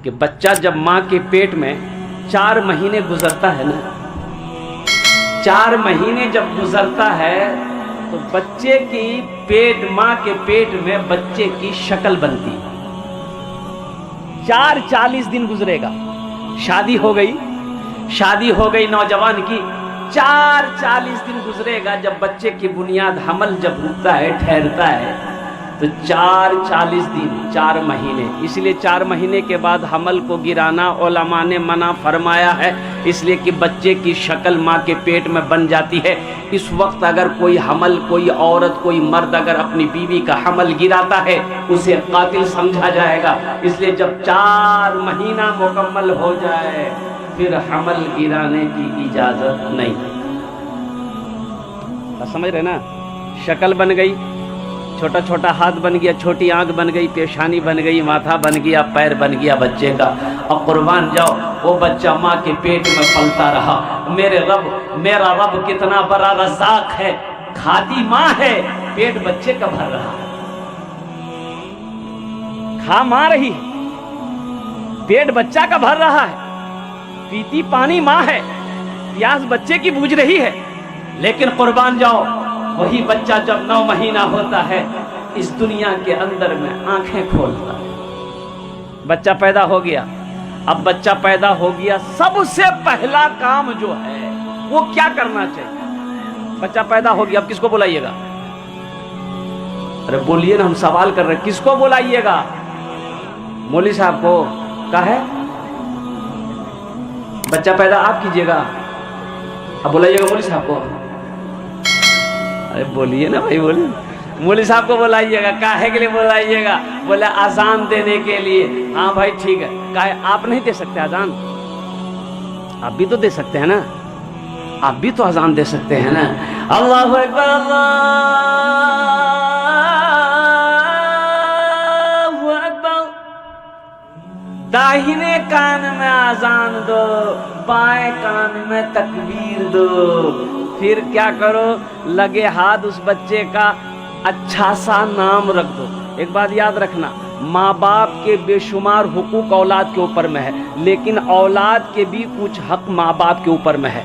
کہ بچہ جب ماں کے پیٹ میں 4 مہینے گزرتا ہے نا، 4 مہینے جب گزرتا ہے تو بچے کی ماں کے پیٹ میں بچے کی شکل بنتی ہے۔ 40 دن گزرے گا، شادی ہو گئی نوجوان کی، 40 دن گزرے گا جب بچے کی بنیاد حمل جب رکتا ہے، ٹھہرتا ہے، تو 40 دن 4 مہینے، اس لیے 4 مہینے کے بعد حمل کو گرانا علماء نے منع فرمایا ہے، اس لیے کہ بچے کی شکل ماں کے پیٹ میں بن جاتی ہے۔ اس وقت اگر کوئی عورت کوئی مرد اگر اپنی بیوی کا حمل گراتا ہے اسے قاتل سمجھا جائے گا، اس لیے جب 4 مہینہ مکمل ہو جائے پھر حمل گرانے کی اجازت نہیں۔ سمجھ رہے نا؟ شکل بن گئی، چھوٹا چھوٹا ہاتھ بن گیا، چھوٹی آنکھ بن گئی، پیشانی بن گئی، ماتھا بن گیا، پیر بن گیا بچے کا، اور قربان جاؤ وہ بچہ ماں کے پیٹ میں پلتا رہا۔ میرا رب کتنا بڑا رزاق ہے، کھاتی ماں ہے، پیٹ بچے کا بھر رہا ہے، کھا ماں رہی ہے، پیٹ بچہ کا بھر رہا ہے، پیتی پانی ماں ہے، پیاس بچے کی بوجھ رہی ہے، لیکن قربان جاؤ وہی بچہ جب 9 مہینہ ہوتا ہے اس دنیا کے اندر میں آنکھیں کھولتا ہے۔ بچہ پیدا ہو گیا، اب بچہ پیدا ہو گیا، سب سے پہلا کام جو ہے وہ کیا کرنا چاہیے؟ بچہ پیدا ہو گیا، اب کس کو بلائیے گا؟ ارے بولیے نا، ہم سوال کر رہے ہیں، کس کو بلائیے گا؟ مولوی صاحب کو کہا ہے بچہ پیدا آپ کیجئے گا، اب بلائیے گا مولوی صاحب کو؟ ارے بولیے نا بھائی، بولیے، مولوی صاحب کو بلائیے گا، کاہے کے لیے بلائیے گا؟ بولے اذان دینے کے لیے۔ ہاں بھائی ٹھیک ہے، کہے آپ نہیں دے سکتے اذان؟ آپ بھی تو دے سکتے ہیں نا، آپ بھی تو اذان دے سکتے ہیں نا۔ اللہ اکبر، اللہ اکبر، داہنے کان میں اذان دو، بائیں کان میں تکبیر دو، پھر کیا کرو؟ لگے ہاتھ اس بچے کا اچھا سا نام رکھ دو۔ ایک بات یاد رکھنا، ماں باپ کے بے شمار حقوق اولاد کے اوپر میں ہے، لیکن اولاد کے بھی کچھ حق ماں باپ کے اوپر میں ہے،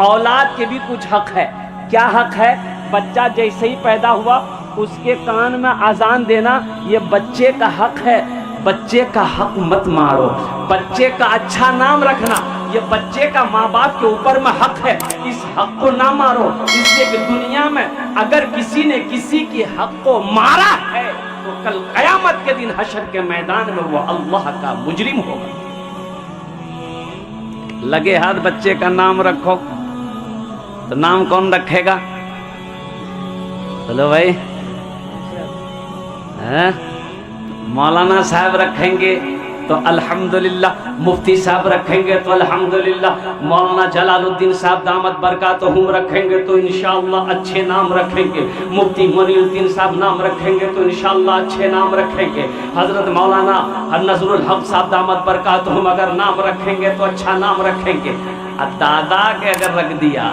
اولاد کے بھی کچھ حق ہے۔ کیا حق ہے؟ بچہ جیسے ہی پیدا ہوا اس کے کان میں اذان دینا، یہ بچے کا حق ہے، بچے کا حق مت مارو، بچے کا اچھا نام رکھنا یہ بچے کا ماں باپ کے اوپر میں حق ہے، اس حق کو نہ مارو، اس لیے کہ دنیا میں اگر کسی نے کسی کی حق کو مارا ہے تو کل قیامت کے دن حشر کے میدان میں وہ اللہ کا مجرم ہوگا۔ لگے ہاتھ بچے کا نام رکھو، تو نام کون رکھے گا؟ چلو بھائی، مولانا صاحب رکھیں گے تو الحمدللہ، مفتی صاحب رکھیں گے تو الحمدللہ، مولانا جلال الدین صاحب دامت برکاتہم رکھیں گے تو انشاءاللہ اچھے نام رکھیں گے، مفتی منیر الدین صاحب نام رکھیں گے تو انشاءاللہ اچھے نام رکھیں گے، حضرت مولانا نظر الحق صاحب دامت برکاتہم اگر نام رکھیں گے تو اچھا نام رکھیں گے۔ دادا کے اگر رکھ دیا،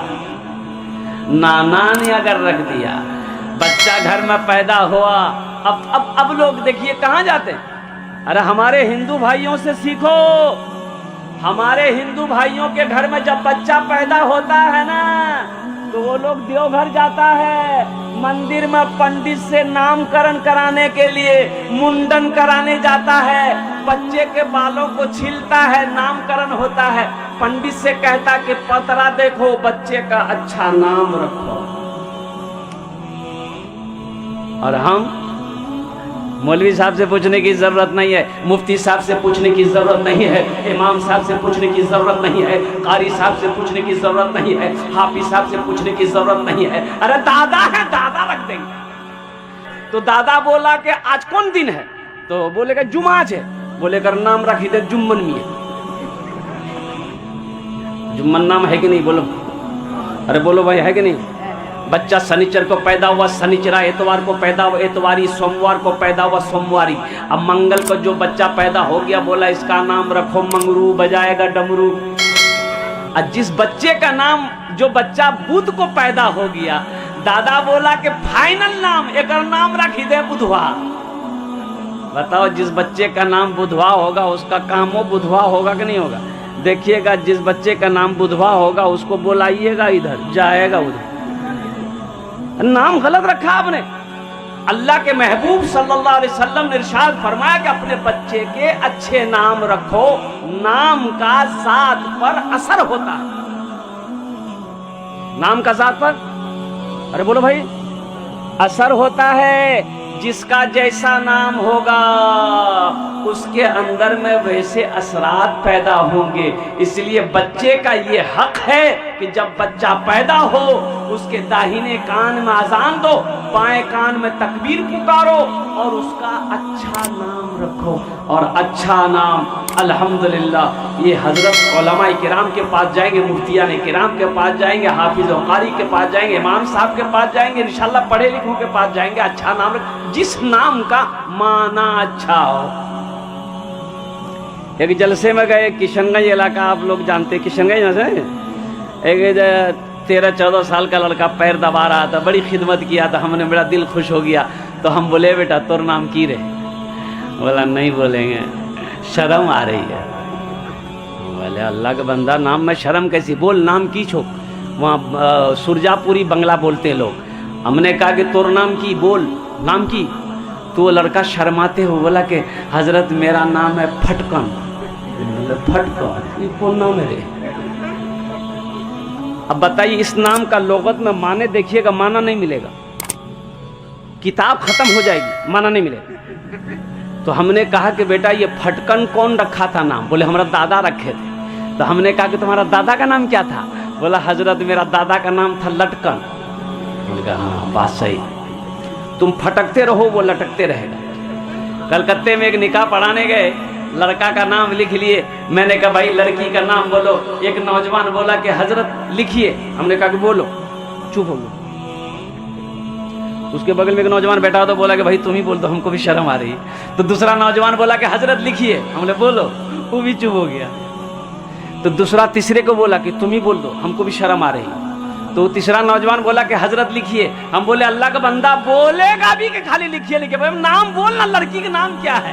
نانا نے اگر رکھ دیا، بچہ گھر میں پیدا ہوا، اب لوگ دیکھیے کہاں جاتے ہیں؟ ارے ہمارے ہندو بھائیوں سے سیکھو، ہمارے ہندو بھائیوں کے گھر میں جب بچہ پیدا ہوتا ہے نا تو وہ لوگ دیوگھر جاتا ہے، مندر میں پنڈت سے نام کرن کرانے کے لیے منڈن کرانے جاتا ہے، بچے کے بالوں کو چھیلتا ہے، نام کرن ہوتا ہے، پنڈت سے کہتا کہ پترا دیکھو بچے کا اچھا نام رکھو۔ اور ہم مولوی صاحب سے پوچھنے کی ضرورت نہیں ہے، مفتی صاحب سے پوچھنے کی ضرورت نہیں ہے، امام صاحب سے پوچھنے کی ضرورت نہیں ہے، قاری صاحب سے پوچھنے کی ضرورت نہیں ہے، حافظ صاحب سے پوچھنے کی ضرورت نہیں ہے۔ ارے دادا ہے، دادا رکھ دیں گے۔ تو دادا بولا کہ آج کون دن ہے؟ تو بولے گا جمعہ آج ہے، بولے کر نام رکھی دے جمن میاں۔ جمن نام ہے کہ نہیں؟ بولو، ارے بولو بھائی، ہے کہ نہیں؟ بچہ سنیچر کو پیدا ہوا سنیچرا، اتوار کو پیدا ہوا اتواری، سوموار کو پیدا ہوا سومواری۔ اب منگل کو جو بچہ پیدا ہو گیا بولا اس کا نام رکھو منگرو، بجائے گا ڈمرو۔ جس بچے کا نام، جو بچہ بدھ کو پیدا ہو گیا، دادا بولا کہ فائنل نام ایک نام رکھی دے بدھوا۔ بتاؤ جس بچے کا نام بدھوا ہوگا اس کا کام وہ بدھوا ہوگا کہ نہیں ہوگا؟ دیکھیے گا جس بچے کا نام بدھوا ہوگا اس کو بلائیے گا ادھر، جائے گا ادھر، نام غلط رکھا آپ نے۔ اللہ کے محبوب صلی اللہ علیہ وسلم نے ارشاد فرمایا کہ اپنے بچے کے اچھے نام رکھو، نام کا ذات پر اثر ہوتا ہے، نام کا ذات پر، ارے بولو بھائی، اثر ہوتا ہے۔ جس کا جیسا نام ہوگا اس کے اندر میں ویسے اثرات پیدا ہوں گے۔ اس لیے بچے کا یہ حق ہے کہ جب بچہ پیدا ہو اس کے داہنے کان میں اذان دو، بائیں کان میں تکبیر پکارو اور اس کا اچھا نام رکھو۔ اور اچھا نام الحمدللہ یہ حضرت علماء کرام کے پاس جائیں گے، مفتیان کرام کے پاس جائیں گے، حافظ و قاری کے پاس جائیں گے، امام صاحب کے پاس جائیں گے، انشاءاللہ پڑھے لکھوں کے پاس جائیں گے۔ اچھا نام رکھ، جس نام کا معنی اچھا ہو۔ ایک جلسے میں گئے، کشن گنج علاقہ آپ لوگ جانتے ہیں، کشن گنج سے ایک 13-14 سال کا لڑکا پیر دبا رہا تھا، بڑی خدمت کیا تھا، ہم نے بڑا دل خوش ہو گیا، تو ہم بولے بیٹا تور نام کی رہے؟ بولا نہیں بولیں گے، شرم آ رہی ہے۔ بولے اللہ کا بندہ نام میں شرم کیسی، بول نام کی چھو؟ وہاں سرجا پوری بنگلہ بولتے ہیں لوگ۔ ہم نے کہا کہ تور نام کی، بول نام کی۔ تو وہ لڑکا شرماتے ہو بولا کہ حضرت میرا نام ہے پھٹکن۔ پھٹکن یہ کون نام ہے رے؟ اب بتائیے اس نام کا لغت میں معنی دیکھیے گا، معنی نہیں ملے گا، کتاب ختم ہو جائے گی، معنی نہیں ملے گا۔ تو ہم نے کہا کہ بیٹا یہ پھٹکن کون رکھا تھا نام؟ بولے ہمارا دادا رکھے تھے۔ تو ہم نے کہا کہ تمہارا دادا کا نام کیا تھا؟ بولا حضرت میرا دادا کا نام تھا لٹکن۔ ہم نے کہا ہاں بات صحیح، تم پھٹکتے رہو وہ لٹکتے رہے گا۔ کلکتے میں ایک نکاح پڑھانے گئے، لڑکا کا نام لکھ لیے، میں نے کہا بھائی لڑکی کا نام بولو۔ ایک نوجوان بولا کہ حضرت لکھیے، ہم نے کہا کہ بولو، چپ ہو گیا۔ اس کے بغل میں ایک نوجوان بیٹھا تو بولا کہ بھائی تم ہی بول دو، ہم کو بھی شرم آ رہی ہے۔ تو دوسرا نوجوان بولا کہ حضرت لکھیے، ہم نے بولو، وہ بھی چپ ہو گیا۔ تو دوسرا تیسرے کو بولا کہ تم ہی بول دو، ہم کو بھی شرم آ رہی ہے۔ تو تیسرا نوجوان بولا کہ حضرت لکھیے، ہم بولے اللہ کا بندہ بولے گا بھی کہ خالی لکھیے لکھیے، نام بولنا، لڑکی کا نام کیا ہے؟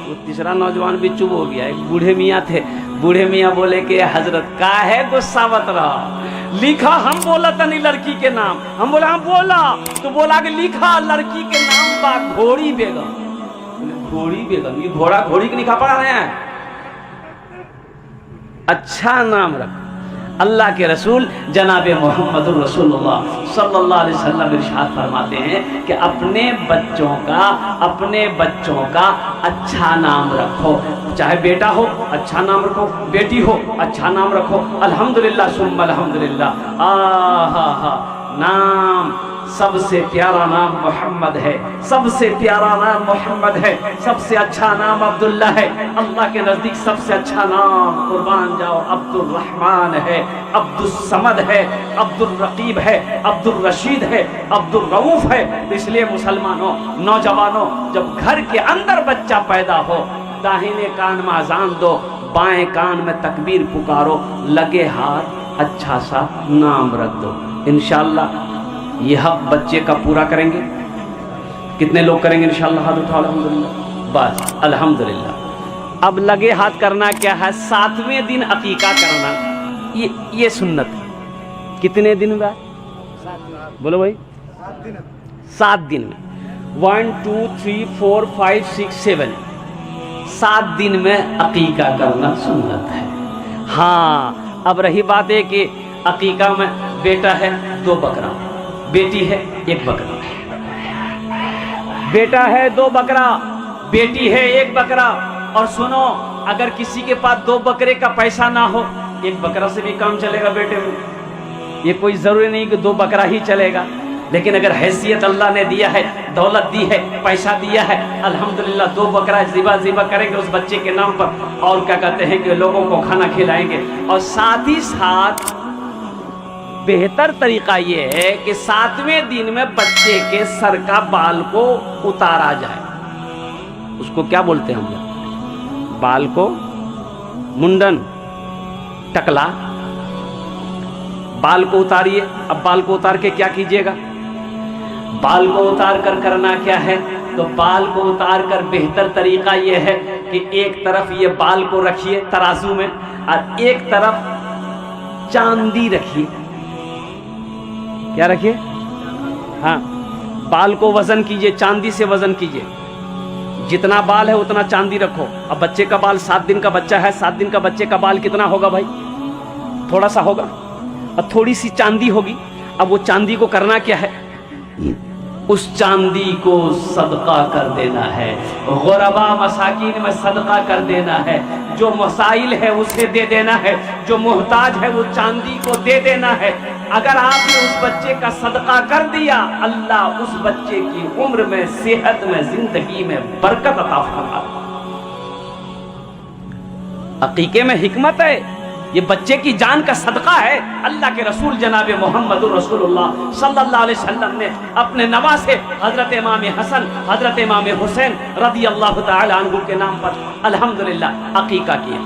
تو تیسرا نوجوان بھی چپ ہو گیا۔ ایک بوڑھے میاں تھے، بوڑھے میاں بولے کہ حضرت کاہے غصہ مت رہا، لکھا ہم بولا تھا نہیں لڑکی کے نام، ہم بولا ہم بولا، تو بولا کہ لکھا لڑکی کے نام با گھوڑی بیگم۔ گھوڑی بیگم، یہ گھوڑا گھوڑی کے نکاح پڑھا رہے ہیں؟ اچھا نام رکھ۔ اللہ کے رسول جناب محمد رسول اللہ صلی اللہ علیہ وسلم ارشاد فرماتے ہیں کہ اپنے بچوں کا اچھا نام رکھو، چاہے بیٹا ہو اچھا نام رکھو، بیٹی ہو اچھا نام رکھو۔ الحمدللہ ثم الحمدللہ۔ نام سب سے پیارا نام محمد ہے، سب سے پیارا نام محمد ہے، سب سے اچھا نام عبداللہ ہے۔ اللہ کے نزدیک سب سے اچھا نام قربان جاؤ عبد الرحمن ہے، عبد الصمد ہے، عبد الرقیب ہے، عبد الرشید ہے، عبد الرؤوف ہے۔ اس لیے مسلمانوں، نوجوانوں، جب گھر کے اندر بچہ پیدا ہو داہنے کان میں اذان دو، بائیں کان میں تکبیر پکارو، لگے ہاتھ اچھا سا نام رکھ دو۔ انشاءاللہ یہ حق بچے کا پورا کریں گے۔ کتنے لوگ کریں گے انشاءاللہ؟ ہاتھ اٹھاؤ الحمدللہ۔ بس الحمدللہ۔ اب لگے ہاتھ کرنا کیا ہے؟ 7ویں دن عقیقہ کرنا، یہ سنت ہے۔ کتنے دن بعد؟ بولو بھائی 7 دن میں۔ 1 2 3 4 5 6 7 7 دن میں عقیقہ کرنا سنت ہے۔ ہاں اب رہی بات ہے کہ عقیقہ میں بیٹا ہے 2 بکرا، بیٹی ہے 1 بکرا، بیٹا ہے 2 بکرا، بیٹی ہے 1 بکرا۔ اور سنو، اگر کسی کے پاس 2 بکرے کا پیسہ نہ ہو 1 بکرا سے بھی کام چلے گا بیٹے میں، یہ کوئی ضروری نہیں کہ 2 بکرا ہی چلے گا۔ لیکن اگر حیثیت اللہ نے دیا ہے، دولت دی ہے، پیسہ دیا ہے، الحمدللہ 2 بکرا ذبح کریں گے اس بچے کے نام پر، اور کیا کہتے ہیں کہ لوگوں کو کھانا کھلائیں گے۔ اور ساتھ ہی ساتھ بہتر طریقہ یہ ہے کہ 7ویں دن میں بچے کے سر کا بال کو اتارا جائے۔ اس کو کیا بولتے ہیں ہم لوگ؟ بال کو منڈن، ٹکلا، بال کو اتاریے۔ اب بال کو اتار کے کیا کیجیے گا؟ بال کو اتار کر کرنا کیا ہے؟ تو بال کو اتار کر بہتر طریقہ یہ ہے کہ ایک طرف یہ بال کو رکھیے ترازو میں اور ایک طرف چاندی رکھیے. کیا رکھیے؟ ہاں، بال کو وزن کیجئے، چاندی سے وزن کیجئے. جتنا بال ہے اتنا چاندی رکھو. اب بچے کا بال 7 دن کا بچہ ہے، 7 دن کا بچے کا بال کتنا ہوگا بھائی؟ تھوڑا سا ہوگا. اب تھوڑی سی چاندی ہوگی. اب وہ چاندی کو کرنا کیا ہے؟ اس چاندی کو صدقہ کر دینا ہے، غربا مساکین میں صدقہ کر دینا ہے، جو مسائل ہے اسے دے دینا ہے، جو محتاج ہے وہ چاندی کو دے دینا ہے. اگر آپ نے اس بچے کا صدقہ کر دیا، اللہ اس بچے کی عمر میں، صحت میں، زندگی میں برکت عطا فرماتا ہے. عقیقے میں حکمت ہے، یہ بچے کی جان کا صدقہ ہے. اللہ کے رسول جناب محمد رسول اللہ صلی اللہ علیہ وسلم نے اپنے نواسے حضرت امام حسن، حضرت امام حسین رضی اللہ تعالی عنہ کے نام پر الحمدللہ عقیقہ کیا.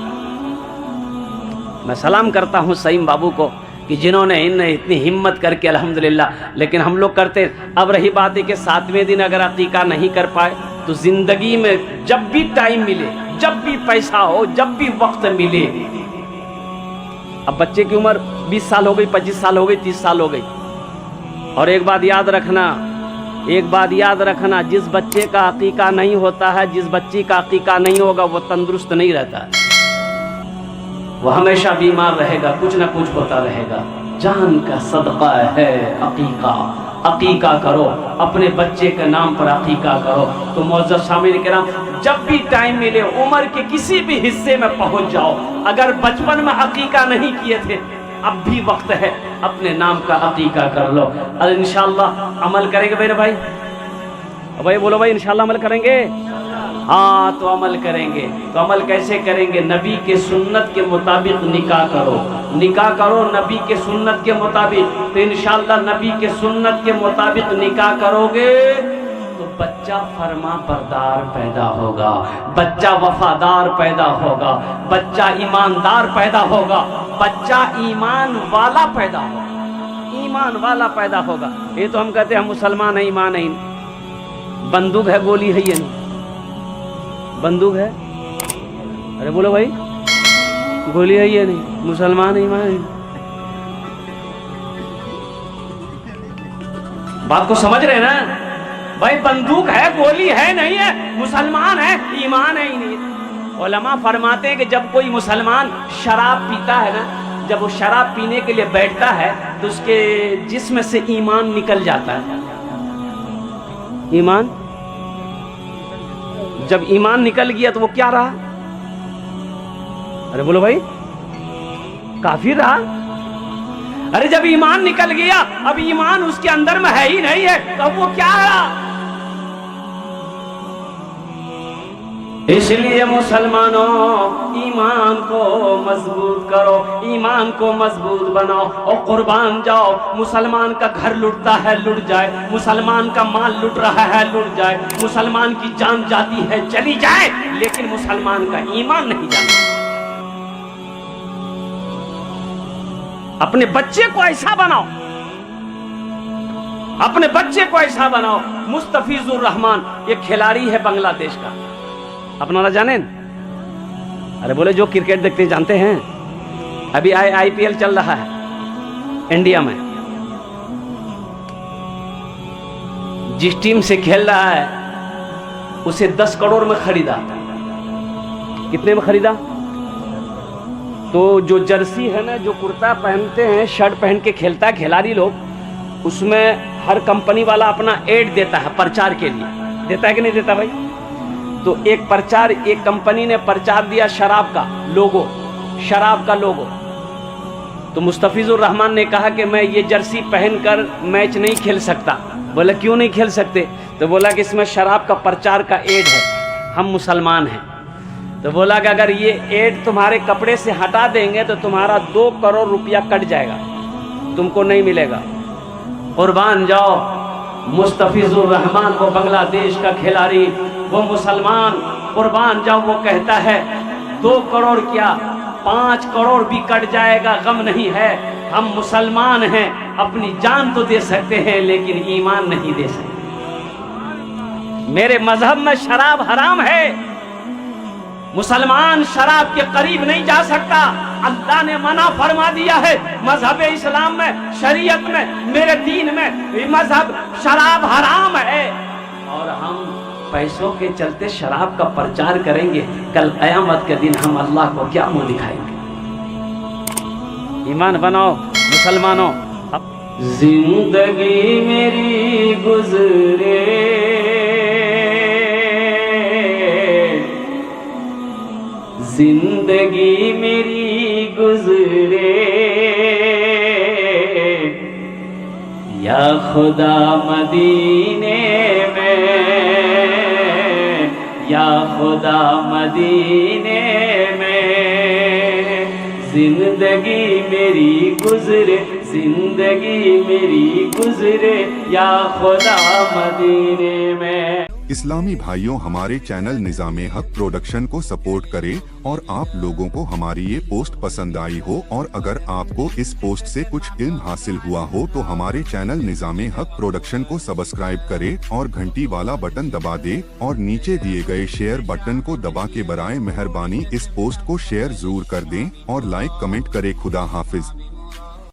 میں سلام کرتا ہوں سعیم بابو کو کہ جنہوں نے اتنی ہمت کر کے الحمدللہ. لیکن ہم لوگ کرتے. اب رہی بات ہے کہ 7ویں دن اگر عقیقہ نہیں کر پائے تو زندگی میں جب بھی ٹائم ملے، جب بھی پیسہ ہو، جب بھی وقت ملے. اب بچے کی عمر 20 سال ہو گئی، 25 سال ہو گئی، 30 سال ہو گئی. اور ایک بات یاد رکھنا، جس بچے کا عقیقہ نہیں ہوتا ہے، جس بچی کا عقیقہ نہیں ہوگا، وہ تندرست نہیں رہتا ہے، وہ ہمیشہ بیمار رہے گا، کچھ نہ کچھ ہوتا رہے گا. جان کا صدقہ ہے عقیقہ. عقیقہ کرو، اپنے بچے کے نام پر عقیقہ کرو. تو معزز سامعین کرام، جب بھی ٹائم ملے، عمر کے کسی بھی حصے میں پہنچ جاؤ. اگر بچپن میں عقیقہ نہیں کیے تھے، اب بھی وقت ہے، اپنے نام کا عقیقہ کر لو. اور انشاءاللہ عمل کریں گے میرے بھائی. بھائی بولو بھائی، انشاءاللہ عمل کریں گے. ہاں تو عمل کریں گے. تو عمل کیسے کریں گے؟ نبی کے سنت کے مطابق نکاح کرو. نکاح کرو نبی کے سنت کے مطابق. تو انشاءاللہ نبی کے سنت کے مطابق نکاح کرو گے تو بچہ فرما بردار پیدا ہوگا، بچہ وفادار پیدا ہوگا، بچہ ایماندار پیدا ہوگا، بچہ ایمان والا پیدا ہوگا. ایمان والا پیدا ہوگا. یہ تو ہم کہتے ہیں ہم مسلمان ہیں، ایمان نہیں. بندوق ہے، گولی ہے، یہ نہیں. بندوق ہے، ارے بولو بھائی، گولی ہے، یہ نہیں. مسلمان ایمان نہیں. بات کو سمجھ رہے نا بھائی؟ بندوق ہے، گولی ہے نہیں ہے، مسلمان ہے، ایمان ہے ہی نہیں. علماء فرماتے ہیں کہ جب کوئی مسلمان شراب پیتا ہے نا، جب وہ شراب پینے کے لیے بیٹھتا ہے تو اس کے جسم سے ایمان نکل جاتا ہے. ایمان جب ایمان نکل گیا تو وہ کیا رہا؟ ارے بولو بھائی، کافر رہا. ارے جب ایمان نکل گیا، اب ایمان اس کے اندر میں ہے ہی نہیں ہے، تو اب وہ کیا رہا؟ اس لیے مسلمانوں، ایمان کو مضبوط کرو، ایمان کو مضبوط بناؤ اور قربان جاؤ. مسلمان کا گھر لٹتا ہے، لٹ جائے. مسلمان کا مال لٹ رہا ہے، لٹ جائے. مسلمان کی جان جاتی ہے، چلی جائے، لیکن مسلمان کا ایمان نہیں جاتا. اپنے بچے کو ایسا بناؤ، اپنے بچے کو ایسا بناؤ. مستفیض الرحمان یہ کھلاڑی ہے بنگلہ دیش کا، اپنا نہ جانیں؟ ارے بولے جو کرکٹ دیکھتے ہیں جانتے ہیں. ابھی آئی پی ایل چل رہا ہے انڈیا میں. جس ٹیم سے کھیل رہا ہے اسے 10 کروڑ میں خریدا. کتنے میں خریدا؟ تو جو جرسی ہے نا، جو کرتا پہنتے ہیں، شرٹ پہن کے کھیلتا ہے کھلاڑی لوگ، اس میں ہر کمپنی والا اپنا ایڈ دیتا ہے پرچار کے لیے. دیتا ہے کہ نہیں دیتا بھائی؟ تو ایک کمپنی نے پرچار دیا شراب کا لوگو، شراب کا لوگو. تو مستفیض الرحمان نے کہا کہ میں یہ جرسی پہن کر میچ نہیں کھیل سکتا. بولا کیوں نہیں کھیل سکتے؟ تو بولا کہ اس میں شراب کا پرچار کا ایڈ ہے، ہم مسلمان ہیں. تو بولا کہ اگر یہ ایڈ تمہارے کپڑے سے ہٹا دیں گے تو تمہارا 2 کروڑ روپیہ کٹ جائے گا، تم کو نہیں ملے گا. قربان جاؤ مستفیض الرحمان، وہ بنگلہ دیش کا کھلاڑی، وہ مسلمان. قربان جاؤ، وہ کہتا ہے 2 کروڑ کیا 5 کروڑ بھی کٹ جائے گا، غم نہیں ہے. ہم مسلمان ہیں، اپنی جان تو دے سکتے ہیں لیکن ایمان نہیں دے سکتے. میرے مذہب میں شراب حرام ہے، مسلمان شراب کے قریب نہیں جا سکتا، اللہ نے منع فرما دیا ہے۔ مذہب اسلام میں، شریعت میں، میرے دین میں مذہب شراب حرام ہے، اور ہم پیسوں کے چلتے شراب کا پرچار کریں گے، کل قیامت کے دن ہم اللہ کو کیا منہ دکھائیں گے؟ ایمان بناؤ مسلمانوں۔ زندگی میری گزرے، زندگی میری گزرے، یا خدا مدینے میں، یا خدا مدینے میں، زندگی میری گزرے، زندگی میری گزرے، یا خدا مدینے میں۔ اسلامی بھائیوں، ہمارے چینل نظام حق پروڈکشن کو سپورٹ کریں، اور آپ لوگوں کو ہماری یہ پوسٹ پسند آئی ہو اور اگر آپ کو اس پوسٹ سے کچھ علم حاصل ہوا ہو تو ہمارے چینل نظام حق پروڈکشن کو سبسکرائب کریں اور گھنٹی والا بٹن دبا دیں، اور نیچے دیے گئے شیئر بٹن کو دبا کے برائے مہربانی اس پوسٹ کو شیئر ضرور کر دیں اور لائک کمنٹ کریں۔ خدا حافظ۔